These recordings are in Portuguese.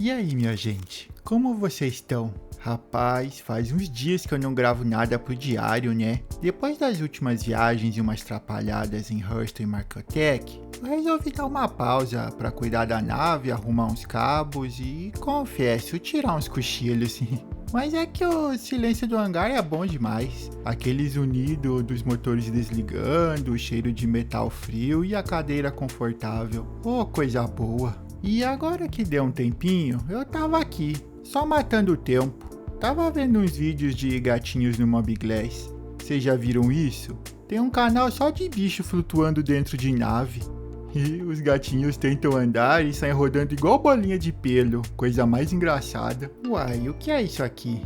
E aí, minha gente, como vocês estão? Rapaz, faz uns dias que eu não gravo nada pro diário, né? Depois das últimas viagens e umas trapalhadas em Hurston e Marcotec, eu resolvi dar uma pausa pra cuidar da nave, arrumar uns cabos e, confesso, tirar uns cochilos. Mas é que o silêncio do hangar é bom demais. Aqueles unidos dos motores desligando, o cheiro de metal frio e a cadeira confortável. Oh, coisa boa. E agora que deu um tempinho, eu tava aqui, só matando o tempo. Tava vendo uns vídeos de gatinhos no Mobglass. Vocês já viram isso? Tem um canal só de bicho flutuando dentro de nave. E os gatinhos tentam andar e saem rodando igual bolinha de pelo. Coisa mais engraçada. Uai, o que é isso aqui?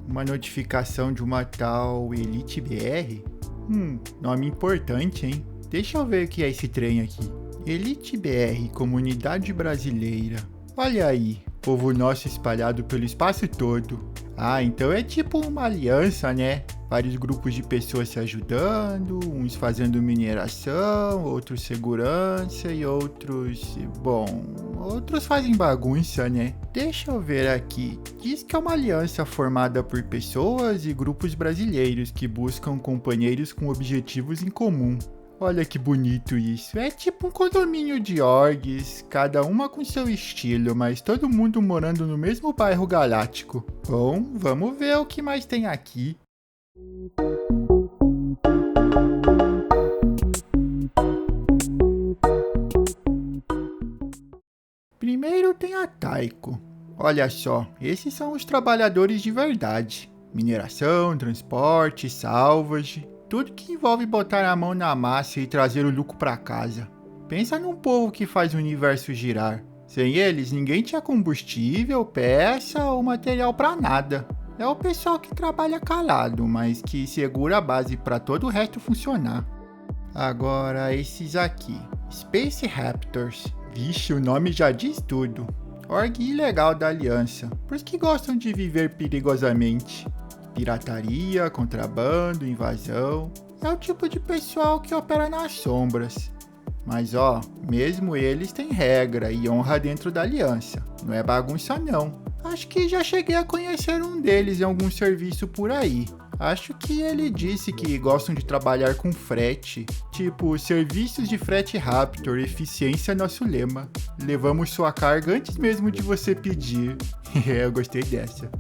Uma notificação de uma tal Elite BR? Nome importante, hein? Deixa eu ver o que é esse trem aqui. Elite BR, Comunidade Brasileira. Olha aí, povo nosso espalhado pelo espaço todo. Ah, então é tipo uma aliança, né? Vários grupos de pessoas se ajudando, uns fazendo mineração, outros segurança e outros... outros fazem bagunça, né? Deixa eu ver aqui. Diz que é uma aliança formada por pessoas e grupos brasileiros que buscam companheiros com objetivos em comum. Olha que bonito isso. É tipo um condomínio de orgs, cada uma com seu estilo, mas todo mundo morando no mesmo bairro galáctico. Bom, vamos ver o que mais tem aqui. Primeiro tem a Taiko. Olha só, esses são os trabalhadores de verdade. Mineração, transporte, salvage... Tudo que envolve botar a mão na massa e trazer o lucro para casa. Pensa num povo que faz o universo girar. Sem eles, ninguém tinha combustível, peça ou material para nada. É o pessoal que trabalha calado, mas que segura a base para todo o resto funcionar. Agora, esses aqui. Space Raptors. Vixe, o nome já diz tudo. Org ilegal da Aliança, pros que gostam de viver perigosamente. Pirataria, contrabando, invasão. É o tipo de pessoal que opera nas sombras. Mas mesmo eles têm regra e honra dentro da aliança. Não é bagunça não. Acho que já cheguei a conhecer um deles em algum serviço por aí. Acho que ele disse que gostam de trabalhar com frete. Tipo, serviços de frete Raptor, eficiência é nosso lema. Levamos sua carga antes mesmo de você pedir. Eu gostei dessa.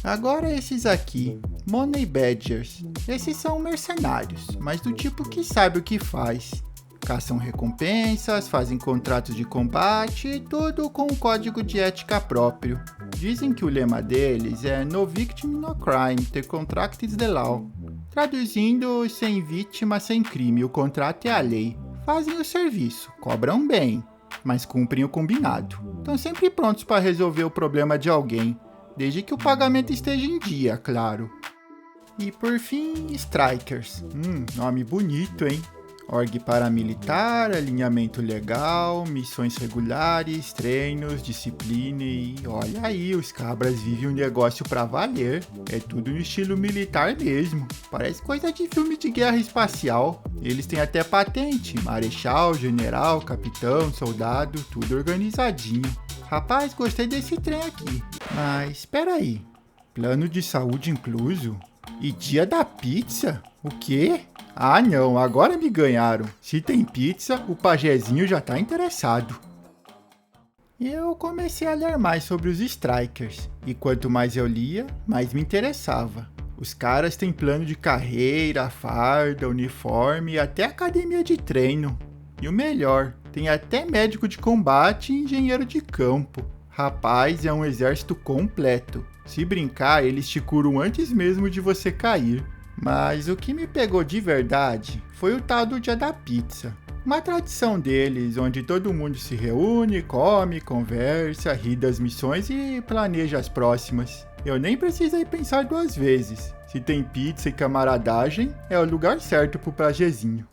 Agora esses aqui, Money Badgers. Esses são mercenários, mas do tipo que sabe o que faz. Caçam recompensas, fazem contratos de combate e tudo com um código de ética próprio. Dizem que o lema deles é No Victim, No Crime, The Contract is the Law. Traduzindo, sem vítima, sem crime, o contrato é a lei. Fazem o serviço, cobram bem, mas cumprem o combinado. Estão sempre prontos para resolver o problema de alguém. Desde que o pagamento esteja em dia, claro. E por fim, Strikers. Nome bonito, hein? Org paramilitar, alinhamento legal, missões regulares, treinos, disciplina e... Olha aí, os cabras vivem um negócio pra valer. É tudo no estilo militar mesmo. Parece coisa de filme de guerra espacial. Eles têm até patente. Marechal, general, capitão, soldado, tudo organizadinho. Rapaz, gostei desse trem aqui. Mas, espera aí. Plano de saúde incluso? E dia da pizza? O quê? Ah não, agora me ganharam. Se tem pizza, o pajezinho já tá interessado. Eu comecei a ler mais sobre os Strikers. E quanto mais eu lia, mais me interessava. Os caras têm plano de carreira, farda, uniforme e até academia de treino. E o melhor, tem até médico de combate e engenheiro de campo. Rapaz, é um exército completo. Se brincar, eles te curam antes mesmo de você cair. Mas o que me pegou de verdade foi o tal do dia da pizza. Uma tradição deles, onde todo mundo se reúne, come, conversa, ri das missões e planeja as próximas. Eu nem precisei pensar duas vezes. Se tem pizza e camaradagem, é o lugar certo pro pajezinho.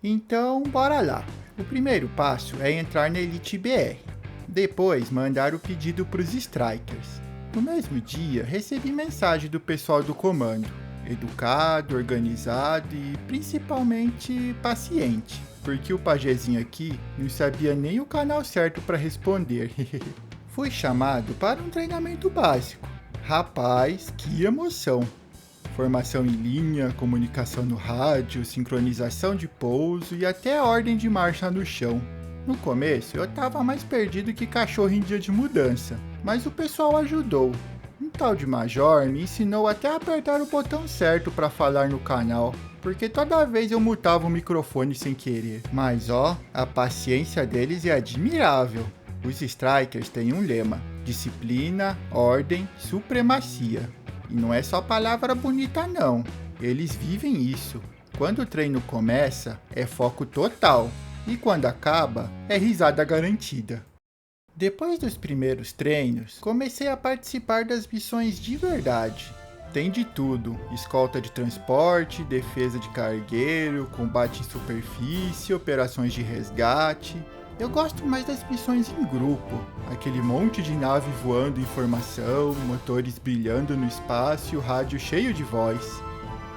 Então, bora lá. O primeiro passo é entrar na Elite BR. Depois, mandar o pedido para os Strikers. No mesmo dia, recebi mensagem do pessoal do comando. Educado, organizado e principalmente paciente. Porque o pajezinho aqui não sabia nem o canal certo para responder. Fui chamado para um treinamento básico. Rapaz, que emoção! Formação em linha, comunicação no rádio, sincronização de pouso e até a ordem de marcha no chão. No começo, eu tava mais perdido que cachorro em dia de mudança, mas o pessoal ajudou. Um tal de major me ensinou até a apertar o botão certo para falar no canal, porque toda vez eu mutava o microfone sem querer. Mas ó, a paciência deles é admirável. Os Strikers têm um lema: disciplina, ordem, supremacia. E não é só palavra bonita não, eles vivem isso. Quando o treino começa, é foco total. E quando acaba, é risada garantida. Depois dos primeiros treinos, comecei a participar das missões de verdade. Tem de tudo: escolta de transporte, defesa de cargueiro, combate em superfície, operações de resgate. Eu gosto mais das missões em grupo, aquele monte de nave voando em formação, motores brilhando no espaço e o rádio cheio de voz.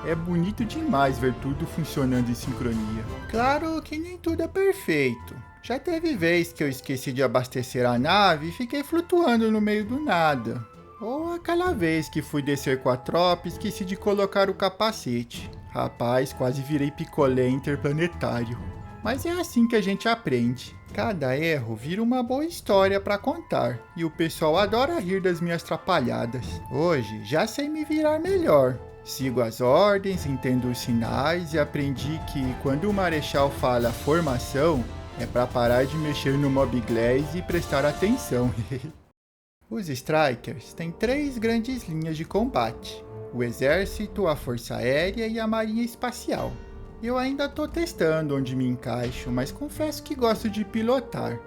É bonito demais ver tudo funcionando em sincronia. Claro que nem tudo é perfeito. Já teve vez que eu esqueci de abastecer a nave e fiquei flutuando no meio do nada. Ou aquela vez que fui descer com a tropa e esqueci de colocar o capacete. Rapaz, quase virei picolé interplanetário. Mas é assim que a gente aprende. Cada erro vira uma boa história para contar, e o pessoal adora rir das minhas trapalhadas. Hoje já sei me virar melhor. Sigo as ordens, entendo os sinais e aprendi que quando o Marechal fala formação, é para parar de mexer no Mob Glass e prestar atenção. Os Strikers têm 3 grandes linhas de combate: o Exército, a Força Aérea e a Marinha Espacial. Eu ainda tô testando onde me encaixo, mas confesso que gosto de pilotar.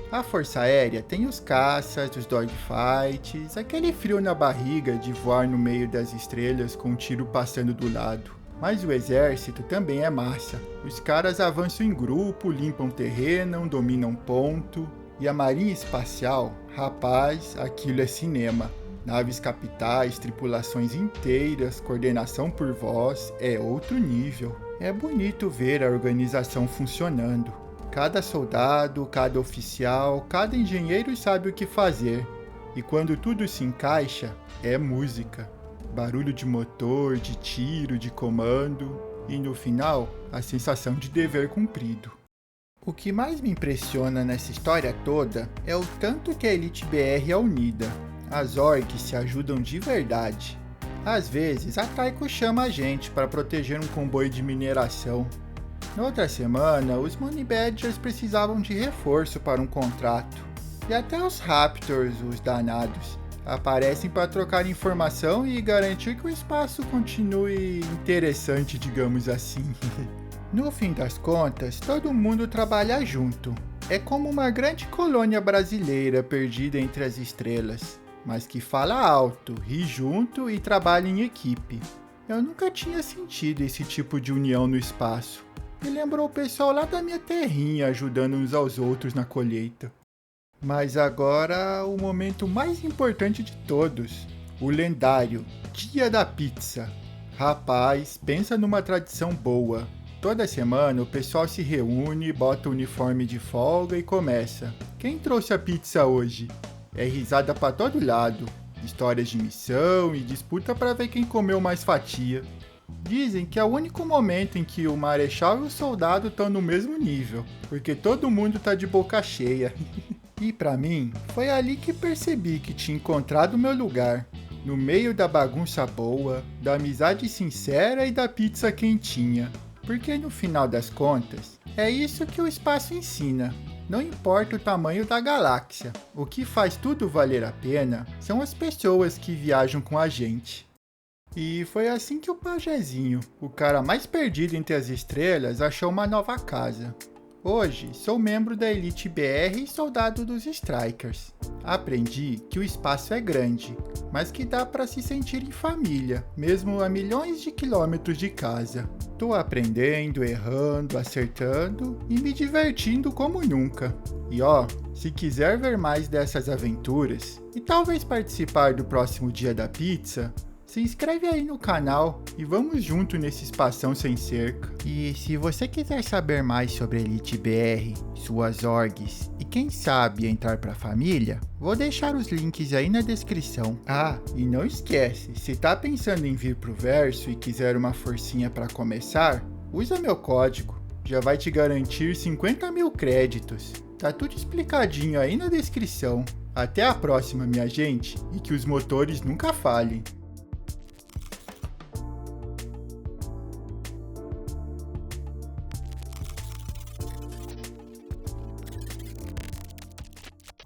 A Força Aérea tem os caças, os dogfights, aquele frio na barriga de voar no meio das estrelas com um tiro passando do lado. Mas o Exército também é massa. Os caras avançam em grupo, limpam terreno, dominam ponto. E a Marinha Espacial, rapaz, aquilo é cinema. Naves capitais, tripulações inteiras, coordenação por voz, é outro nível. É bonito ver a organização funcionando. Cada soldado, cada oficial, cada engenheiro sabe o que fazer. E quando tudo se encaixa, é música. Barulho de motor, de tiro, de comando. E no final, a sensação de dever cumprido. O que mais me impressiona nessa história toda é o tanto que a Elite BR é unida. As orgs se ajudam de verdade. Às vezes, a Taiko chama a gente para proteger um comboio de mineração. Na outra semana, os Money Badgers precisavam de reforço para um contrato. E até os Raptors, os danados, aparecem para trocar informação e garantir que o espaço continue interessante, digamos assim. No fim das contas, todo mundo trabalha junto. É como uma grande colônia brasileira perdida entre as estrelas, mas que fala alto, ri junto e trabalha em equipe. Eu nunca tinha sentido esse tipo de união no espaço. Me lembrou o pessoal lá da minha terrinha ajudando uns aos outros na colheita. Mas agora, o momento mais importante de todos, o lendário Dia da Pizza. Rapaz, pensa numa tradição boa. Toda semana o pessoal se reúne, bota o uniforme de folga e começa. Quem trouxe a pizza hoje? É risada pra todo lado, histórias de missão e disputa pra ver quem comeu mais fatia. Dizem que é o único momento em que o Marechal e o soldado estão no mesmo nível, porque todo mundo tá de boca cheia. E pra mim, foi ali que percebi que tinha encontrado meu lugar, no meio da bagunça boa, da amizade sincera e da pizza quentinha. Porque no final das contas, é isso que o espaço ensina. Não importa o tamanho da galáxia, o que faz tudo valer a pena são as pessoas que viajam com a gente. E foi assim que o Pajezinho, o cara mais perdido entre as estrelas, achou uma nova casa. Hoje, sou membro da Elite BR e soldado dos Strikers. Aprendi que o espaço é grande, mas que dá para se sentir em família, mesmo a milhões de quilômetros de casa. Tô aprendendo, errando, acertando e me divertindo como nunca. E ó, se quiser ver mais dessas aventuras e talvez participar do próximo Dia da Pizza, se inscreve aí no canal e vamos junto nesse espação sem cerca. E se você quiser saber mais sobre a Elite BR, suas orgs e quem sabe entrar para a família, vou deixar os links aí na descrição. Ah, e não esquece, se tá pensando em vir pro Verso e quiser uma forcinha para começar, usa meu código, já vai te garantir 50 mil créditos. Tá tudo explicadinho aí na descrição. Até a próxima, minha gente, e que os motores nunca falhem.